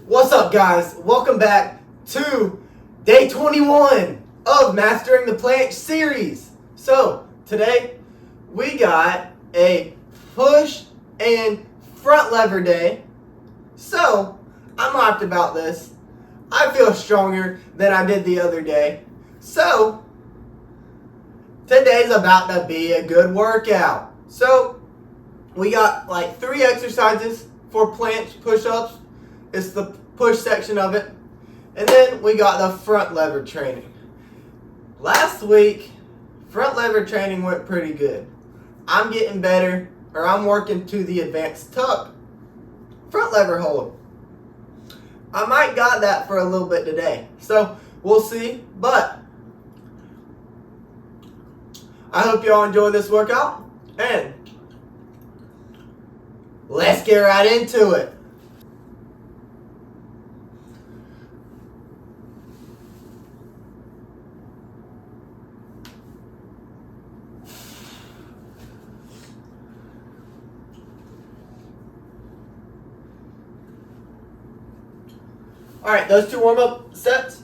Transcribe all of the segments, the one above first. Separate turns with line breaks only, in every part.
What's up, guys? Welcome back to day 21 of Mastering the Planche series. So, today we got a push and front lever day. So, I'm hyped about this. I feel stronger than I did the other day. So, today's about to be a good workout. So, we got like 3 exercises for planche push-ups. It's the push section of it. And then we got the front lever training. Last week, front lever training went pretty good. I'm getting better, or I'm working to the advanced tuck front lever hold. I might got that for a little bit today. So we'll see. But I hope y'all enjoy this workout. And let's get right into it. Alright, those 2 warm-up sets.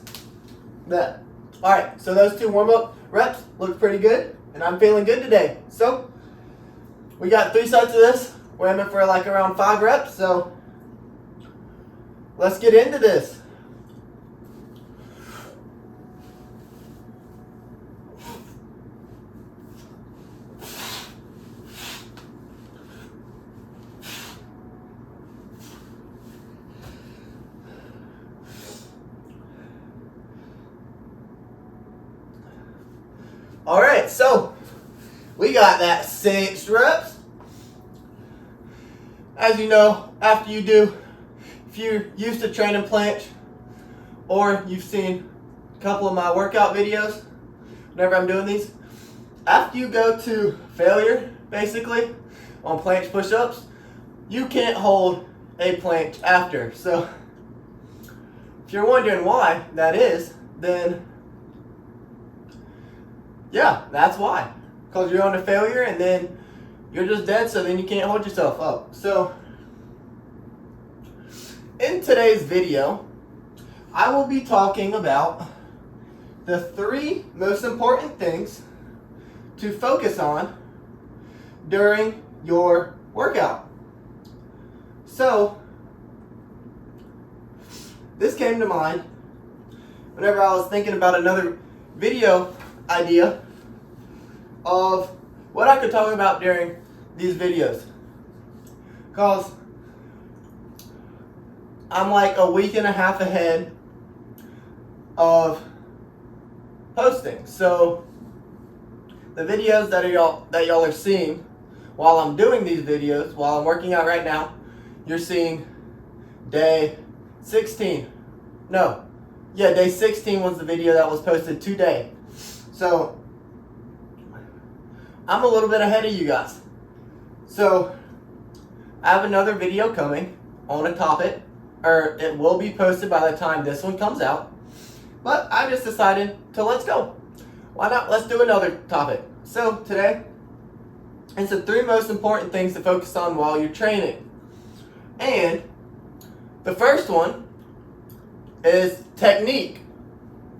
Alright, so those 2 warm-up reps look pretty good, and I'm feeling good today. So, we got 3 sets of this. We're aiming for like around 5 reps, so let's get into this. Alright, so we got that 6 reps. As you know, after you do, if you're used to training planche, or you've seen a couple of my workout videos, whenever I'm doing these, after you go to failure, basically, on planche push-ups, you can't hold a planche after. So, if you're wondering why that is, then yeah, that's why. Because you're on to failure and then you're just dead, so then you can't hold yourself up. So, in today's video, I will be talking about the 3 most important things to focus on during your workout. So, this came to mind whenever I was thinking about another video idea of what I could talk about during these videos, because I'm like a week and a half ahead of posting. So the videos that y'all are seeing while I'm doing these videos, while I'm working out right now, you're seeing day 16. No, yeah, day 16 was the video that was posted today. So, I'm a little bit ahead of you guys. So, I have another video coming on a topic, or it will be posted by the time this one comes out. But I just decided to let's go. Why not? Let's do another topic. So, today, it's the 3 most important things to focus on while you're training. And the first one is technique.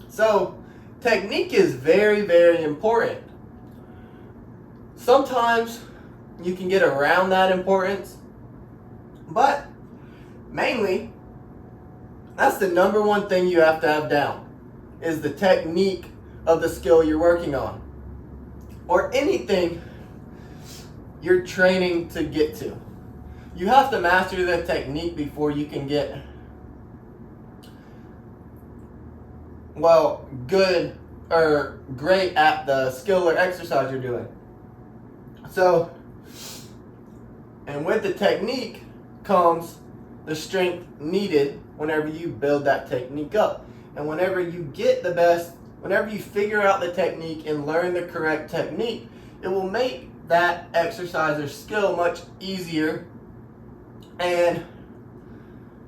So, technique is very, very important. Sometimes you can get around that importance, but mainly, that's the number 1 thing you have to have down, is the technique of the skill you're working on, or anything you're training to get to. You have to master the technique before you can get good or great at the skill or exercise you're doing. So, and with the technique comes the strength needed whenever you build that technique up. And whenever you get the best, whenever you figure out the technique and learn the correct technique, it will make that exercise or skill much easier, and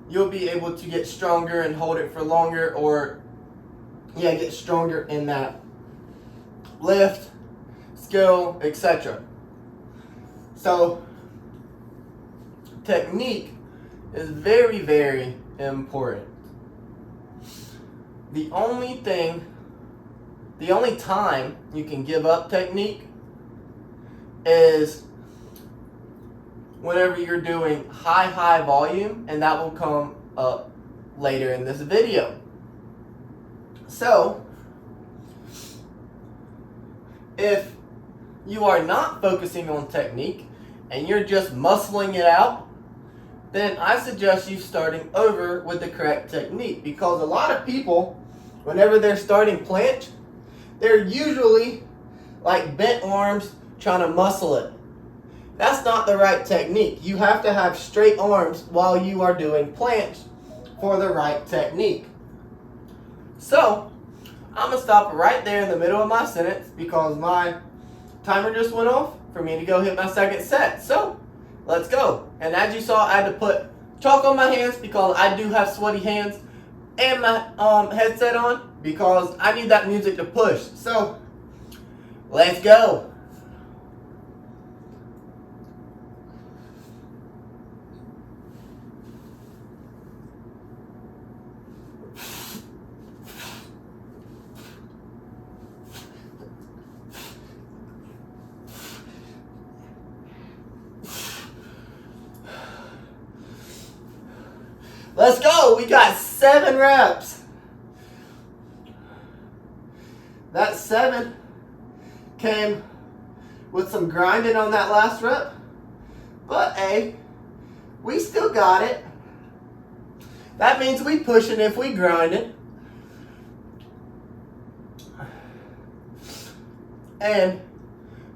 you'll be able to get stronger and hold it for longer, or get stronger in that lift, skill, etc. So, technique is very, very important. The only time you can give up technique is whenever you're doing high volume, and that will come up later in this video. So, if you are not focusing on technique and you're just muscling it out, then I suggest you starting over with the correct technique, because a lot of people, whenever they're starting planche, they're usually like bent arms trying to muscle it. That's not the right technique. You have to have straight arms while you are doing planche for the right technique. So, I'm going to stop right there in the middle of my sentence because my timer just went off for me to go hit my second set. So, let's go. And as you saw, I had to put chalk on my hands because I do have sweaty hands, and my headset on because I need that music to push. So, let's go. Let's go. We got 7 reps. That 7 came with some grinding on that last rep, but hey, we still got it. That means we pushing if we grind it. And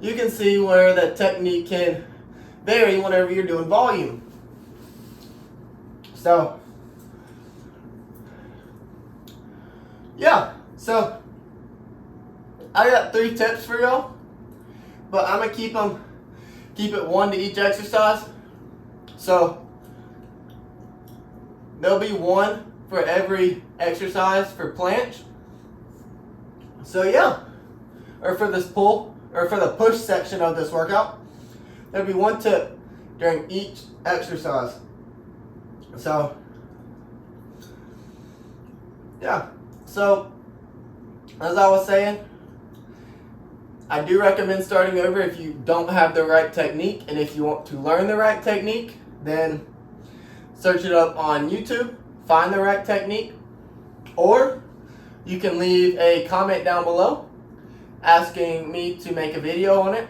you can see where the technique can vary whenever you're doing volume. So, yeah, so I got 3 tips for y'all, but I'm gonna keep it 1 to each exercise. So there'll be 1 for every exercise for planche. So yeah, or for this pull, or for the push section of this workout, there'll be 1 tip during each exercise. So yeah. So, as I was saying, I do recommend starting over if you don't have the right technique, and if you want to learn the right technique, then search it up on YouTube, find the right technique, or you can leave a comment down below asking me to make a video on it,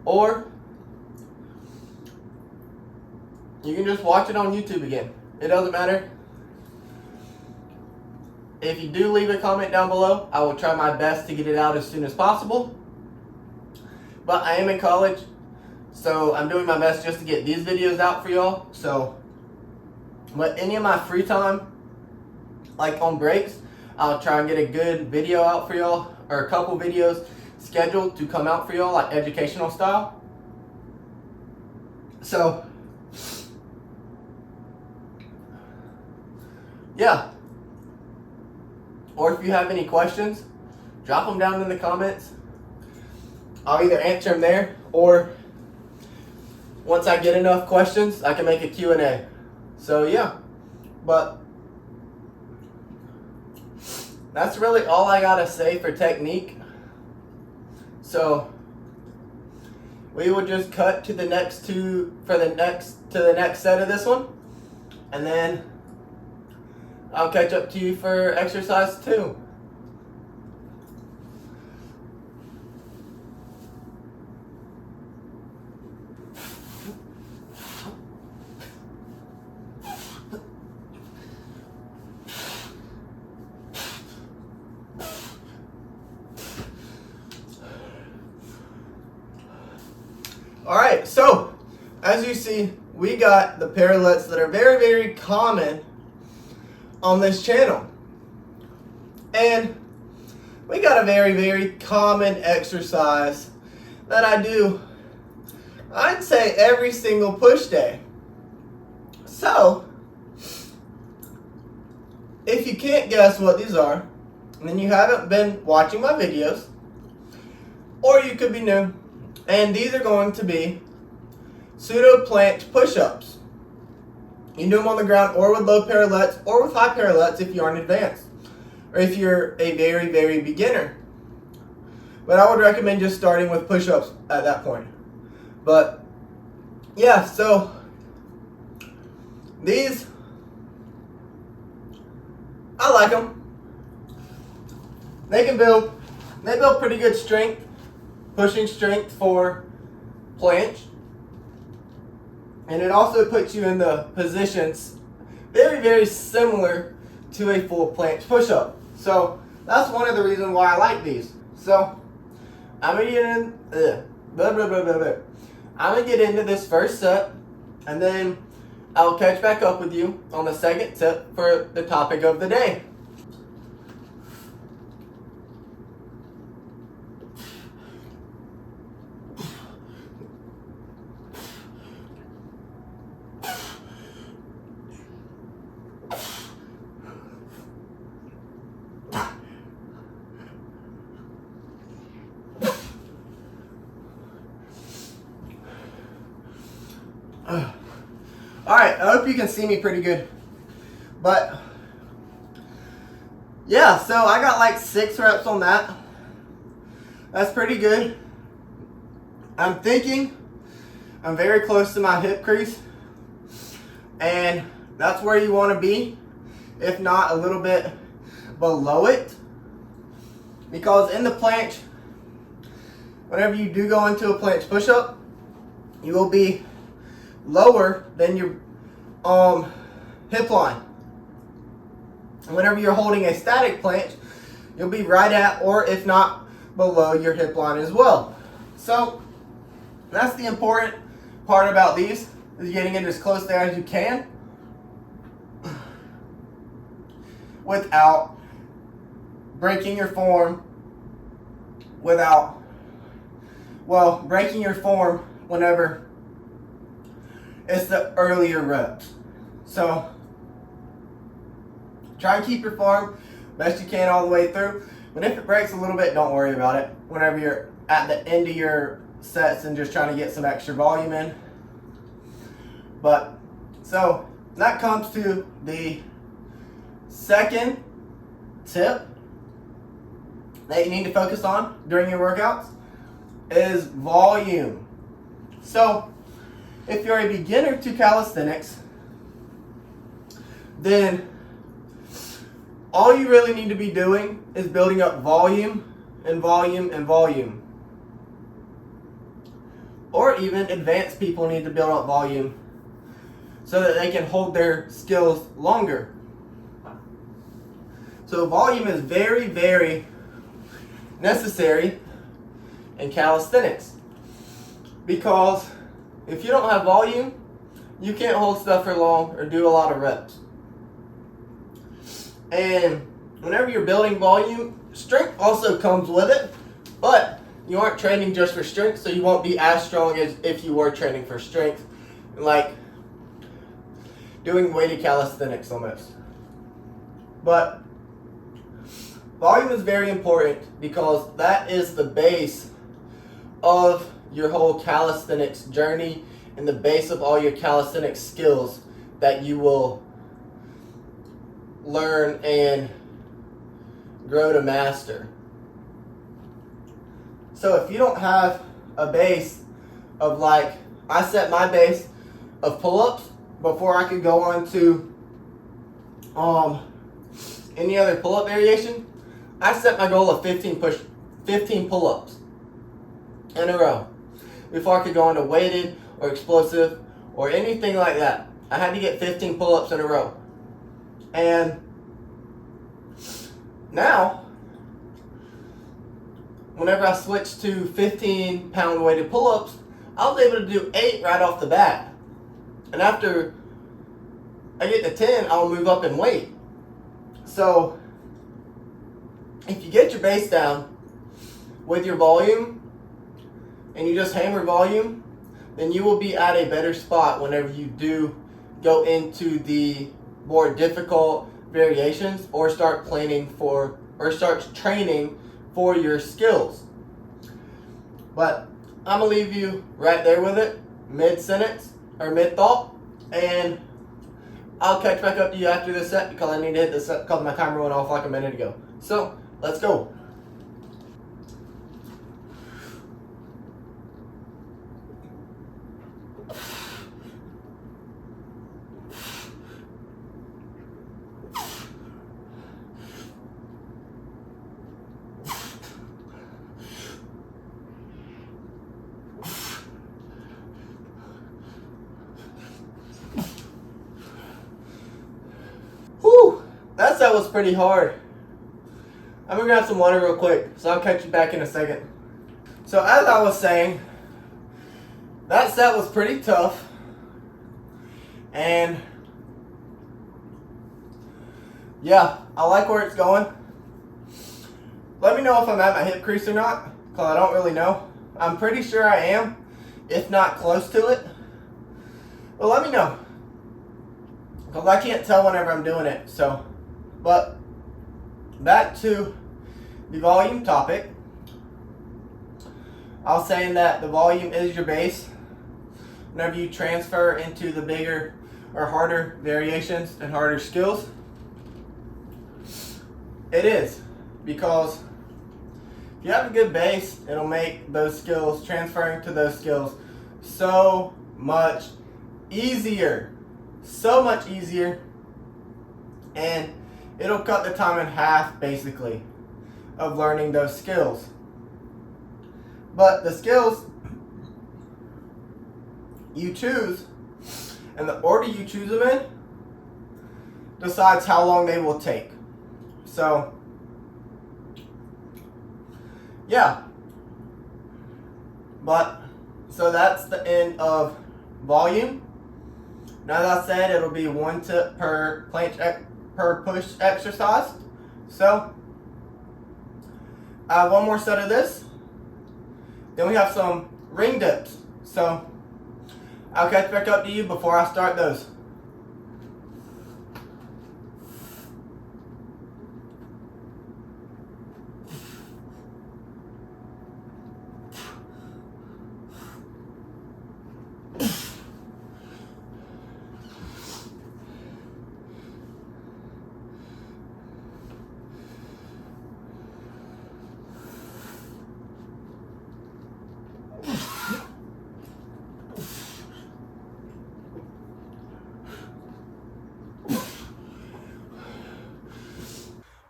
or you can just watch it on YouTube again. It doesn't matter. If you do leave a comment down below, I will try my best to get it out as soon as possible. But I am in college, so I'm doing my best just to get these videos out for y'all. So, but any of my free time, like on breaks, I'll try and get a good video out for y'all, or a couple videos scheduled to come out for y'all, like educational style. So, yeah. Or if you have any questions, drop them down in the comments. I'll either answer them there, or once I get enough questions, I can make a Q&A. So yeah, but that's really all I gotta say for technique. So we will just cut to the next to the next set of this one, and then I'll catch up to you for exercise 2. Alright, so as you see, we got the parallettes that are very, very common on this channel. And we got a very, very common exercise that I do, I'd say, every single push day. So, if you can't guess what these are, then you haven't been watching my videos, or you could be new. And these are going to be pseudo planche push-ups. You can do them on the ground or with low parallettes or with high parallettes if you aren't advanced or if you're a very, very beginner. But I would recommend just starting with push-ups at that point. But yeah, so these, I like them. They build pretty good strength, pushing strength for planche. And it also puts you in the positions very, very similar to a full planche push-up. So that's one of the reasons why I like these. So I'm gonna get into this first set, and then I'll catch back up with you on the second tip for the topic of the day. Alright, I hope you can see me pretty good. But yeah, so I got like 6 reps on that. That's pretty good. I'm thinking I'm very close to my hip crease, and that's where you want to be, if not a little bit below it. Because in the planche, whenever you do go into a planche push-up, you will be lower than your hip line. And whenever you're holding a static planche, you'll be right at, or if not below, your hip line as well. So that's the important part about these, is getting it as close there as you can without breaking your form, breaking your form whenever it's the earlier reps. So try and keep your form best you can all the way through. But if it breaks a little bit, don't worry about it. Whenever you're at the end of your sets and just trying to get some extra volume in. But so that comes to the second tip that you need to focus on during your workouts is volume. So if you're a beginner to calisthenics, then all you really need to be doing is building up volume and volume and volume. Or even advanced people need to build up volume so that they can hold their skills longer. So volume is very, very necessary in calisthenics, because if you don't have volume, you can't hold stuff for long or do a lot of reps. And whenever you're building volume, strength also comes with it, but you aren't training just for strength, so you won't be as strong as if you were training for strength, like doing weighted calisthenics almost. But volume is very important because that is the base of your whole calisthenics journey and the base of all your calisthenics skills that you will learn and grow to master. So if you don't have a base of, like, I set my base of pull-ups before I could go on to any other pull-up variation. I set my goal of 15 pull-ups in a row before I could go on to weighted or explosive or anything like that. I had to get 15 pull-ups in a row. And now, whenever I switched to 15-pound weighted pull-ups, I was able to do 8 right off the bat. And after I get to 10, I'll move up in weight. So if you get your base down with your volume and you just hammer volume, then you will be at a better spot whenever you do go into the more difficult variations or start training for your skills. But I'm gonna leave you right there with it, mid-sentence or mid-thought, and I'll catch back up to you after this set because I need to hit this set because my timer went off like a minute ago. So, let's go. Whew, that set was pretty hard. I'm gonna grab some water real quick, so I'll catch you back in a second. So as I was saying, that set was pretty tough, and yeah, I like where it's going. Let me know if I'm at my hip crease or not, because I don't really know. I'm pretty sure I am, if not close to it. But let me know, because I can't tell whenever I'm doing it. So, but back to the volume topic. I was saying that the volume is your base. Whenever you transfer into the bigger or harder variations and harder skills, it is, because if you have a good base, it'll make those skills, transferring to those skills, so much easier. So much easier. And it'll cut the time in half, basically, of learning those skills. But the skills you choose and the order you choose them in decides how long they will take. So, yeah. But, so that's the end of volume. Now, as I said, it'll be 1 tip per planche per push exercise. So, I have one more set of this. Then we have some ring dips. So, I'll catch back up to you before I start those.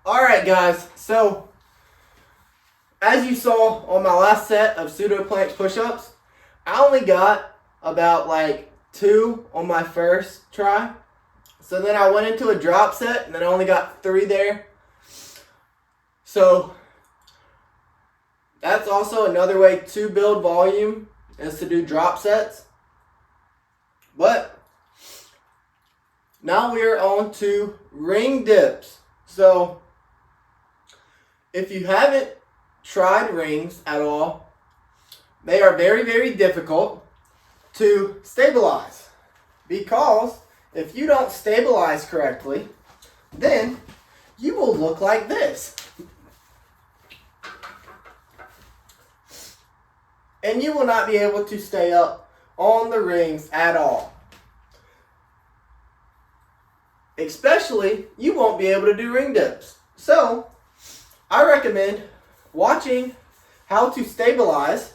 Alright guys, so as you saw on my last set of pseudo planche push-ups, I only got about like 2 on my first try. So then I went into a drop set and then I only got 3 there. So that's also another way to build volume, is to do drop sets. But now we are on to ring dips. So if you haven't tried rings at all, they are very, very difficult to stabilize, because if you don't stabilize correctly, then you will look like this. And you will not be able to stay up on the rings at all. Especially, you won't be able to do ring dips. So, I recommend watching how to stabilize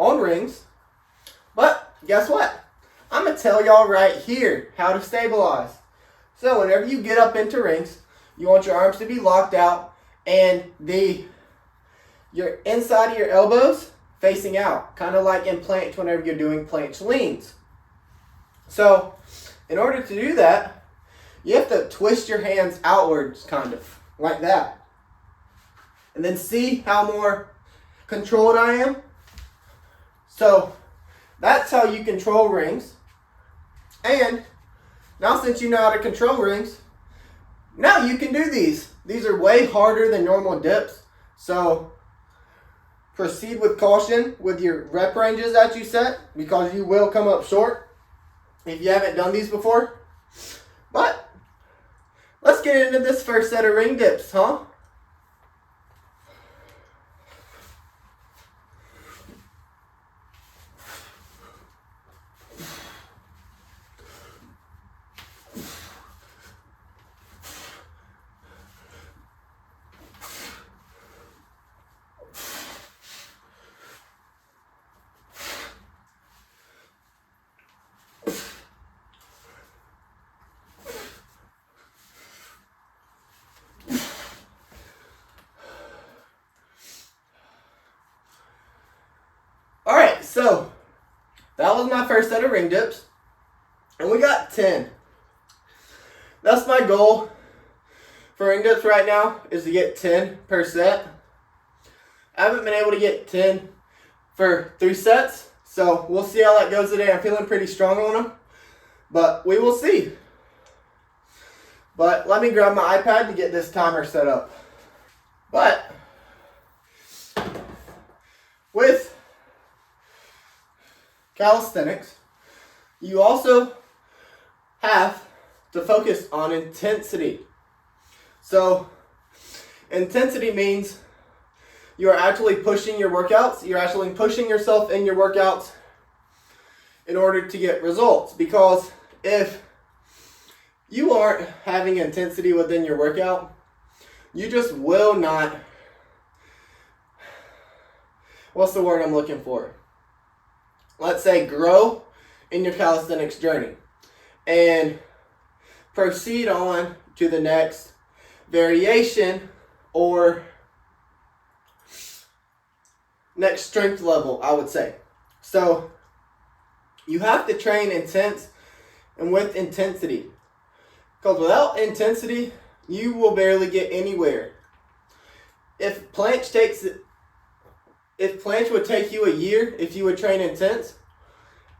on rings. But guess what? I'm going to tell y'all right here how to stabilize. So whenever you get up into rings, you want your arms to be locked out and your inside of your elbows facing out. Kind of like in planche whenever you're doing planche leans. So in order to do that, you have to twist your hands outwards, kind of like that. And then see how more controlled I am? So that's how you control rings. And now since you know how to control rings, now you can do these. These are way harder than normal dips. So proceed with caution with your rep ranges that you set, because you will come up short if you haven't done these before. But let's get into this first set of ring dips, huh? was my first set of ring dips. And we got 10. That's my goal for ring dips right now, is to get 10 per set. I haven't been able to get 10 for 3 sets, so we'll see how that goes today. I'm feeling pretty strong on them, but we will see. But let me grab my iPad to get this timer set up. But with calisthenics, you also have to focus on intensity. So intensity means you're actually pushing your workouts. You're actually pushing yourself in your workouts in order to get results. Because if you aren't having intensity within your workout, you just will not, what's the word I'm looking for? Let's say grow in your calisthenics journey and proceed on to the next variation or next strength level, I would say. So you have to train intense and with intensity. Because without intensity, you will barely get anywhere. If planche would take you a year if you would train intense,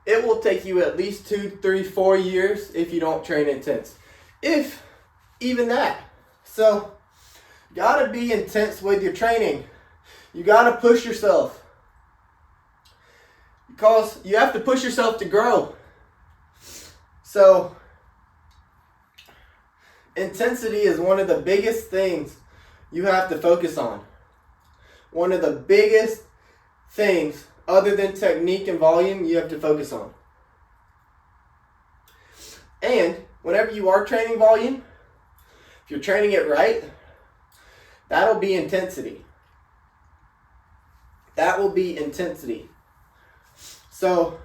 it will take you at least 2, 3, 4 years if you don't train intense. If even that. So, gotta be intense with your training. You gotta push yourself. Because you have to push yourself to grow. So, intensity is one of the biggest things you have to focus on. One of the biggest things, other than technique and volume, you have to focus on. And whenever you are training volume, if you're training it right, that'll be intensity. That will be intensity. So,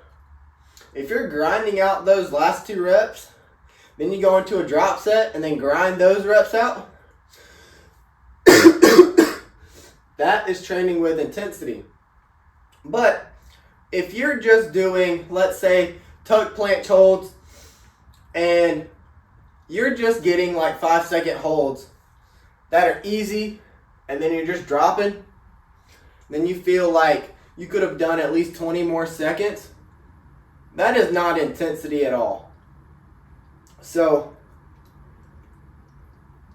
if you're grinding out those last 2 reps, then you go into a drop set and then grind those reps out, that is training with intensity. But if you're just doing, let's say, tuck planche holds, and you're just getting like 5-second holds that are easy, and then you're just dropping, then you feel like you could have done at least 20 more seconds, that is not intensity at all. So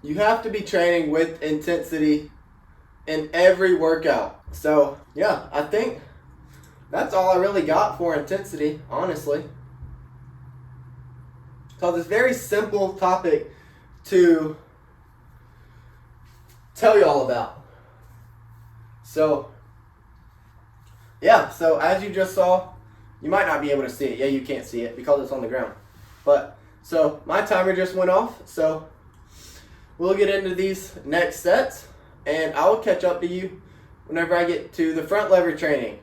you have to be training with intensity in every workout. So yeah, I think that's all I really got for intensity, honestly. Because it's a very simple topic to tell you all about. So yeah, so as you just saw, you might not be able to see it. Yeah, you can't see it because it's on the ground. But so my timer just went off, so we'll get into these next sets, and I will catch up to you whenever I get to the front lever training.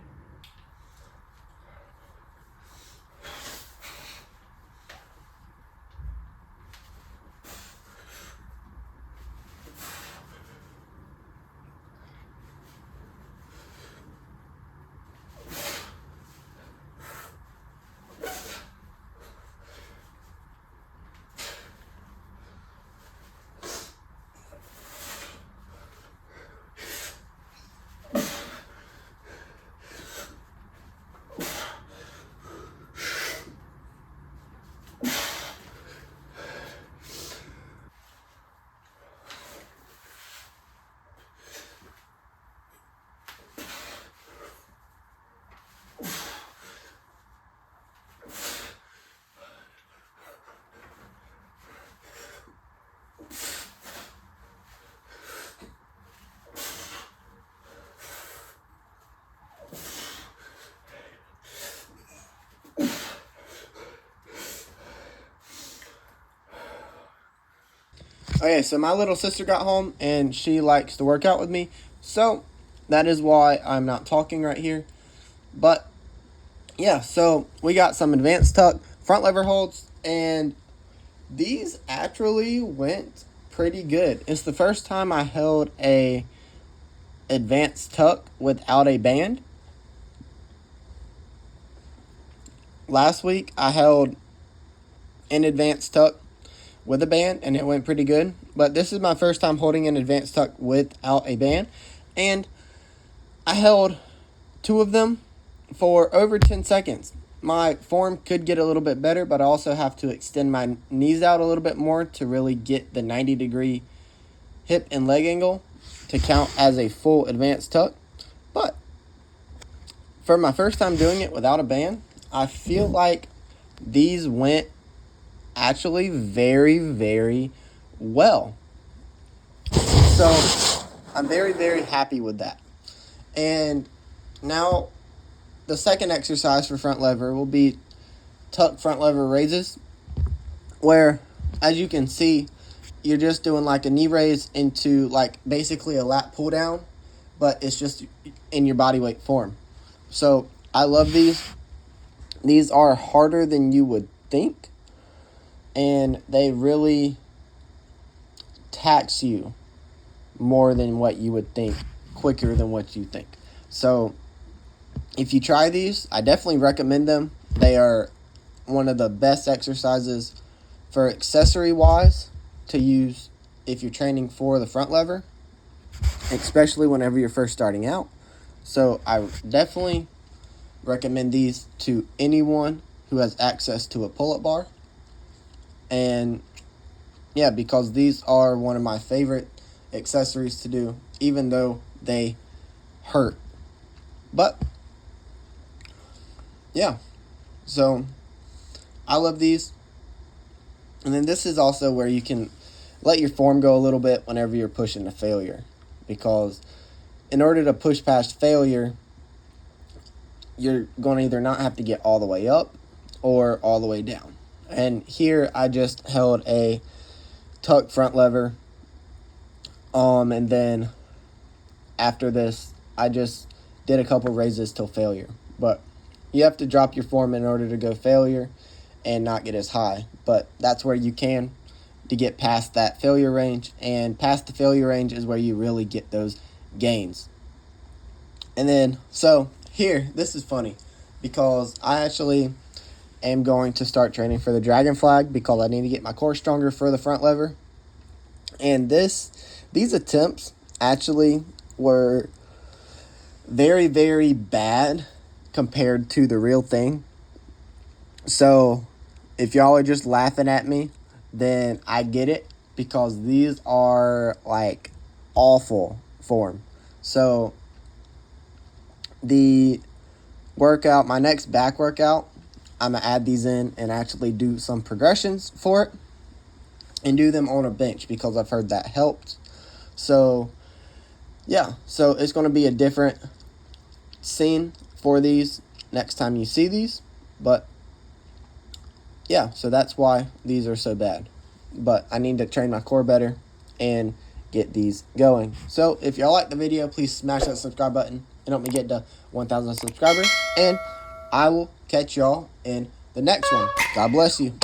Okay, so my little sister got home and she likes to work out with me. So that is why I'm not talking right here. But yeah, so we got some advanced tuck front lever holds, and these actually went pretty good. It's the first time I held a advanced tuck without a band.
last week I held an advanced tuck with a band, and it went pretty good. But this is my first time holding an advanced tuck without a band, and I held 2 of them for over 10 seconds. My form could get a little bit better, but I also have to extend my knees out a little bit more to really get the 90-degree hip and leg angle to count as a full advanced tuck. But for my first time doing it without a band, I feel like these went actually very, very well. So I'm very, very happy with that. And now the second exercise for front lever will be tuck front lever raises, where, as you can see, you're just doing like a knee raise into like basically a lat pull down, but it's just in your body weight form. So I love these. These are harder than you would think, and they really tax you more than what you would think, quicker than what you think. So if you try these, I definitely recommend them. They are one of the best exercises for accessory wise to use if you're training for the front lever, especially whenever you're first starting out. So I definitely recommend these to anyone who has access to a pull-up bar. And yeah, because these are one of my favorite accessories to do, even though they hurt. But yeah, so I love these. And then this is also where you can let your form go a little bit whenever you're pushing to failure, because in order to push past failure, you're going to either not have to get all the way up or all the way down. And here I just held a tuck front lever, and then after this I just did a couple raises till failure. But you have to drop your form in order to go failure and not get as high. But that's where you can to get past that failure range, and past the failure range is where you really get those gains. And then, so here, this is funny, because I actually am going to start training for the dragon flag because I need to get my core stronger for the front lever. And these attempts actually were very, very bad compared to the real thing. So if y'all are just laughing at me, then I get it, because these are like awful form. So the workout, my next back workout, I'm going to add these in and actually do some progressions for it and do them on a bench, because I've heard that helped. So yeah, so it's going to be a different scene for these next time you see these. But yeah, so that's why these are so bad. But I need to train my core better and get these going. So if y'all like the video, please smash that subscribe button and help me get to 1,000 subscribers. And I will catch y'all in the next one. God bless you.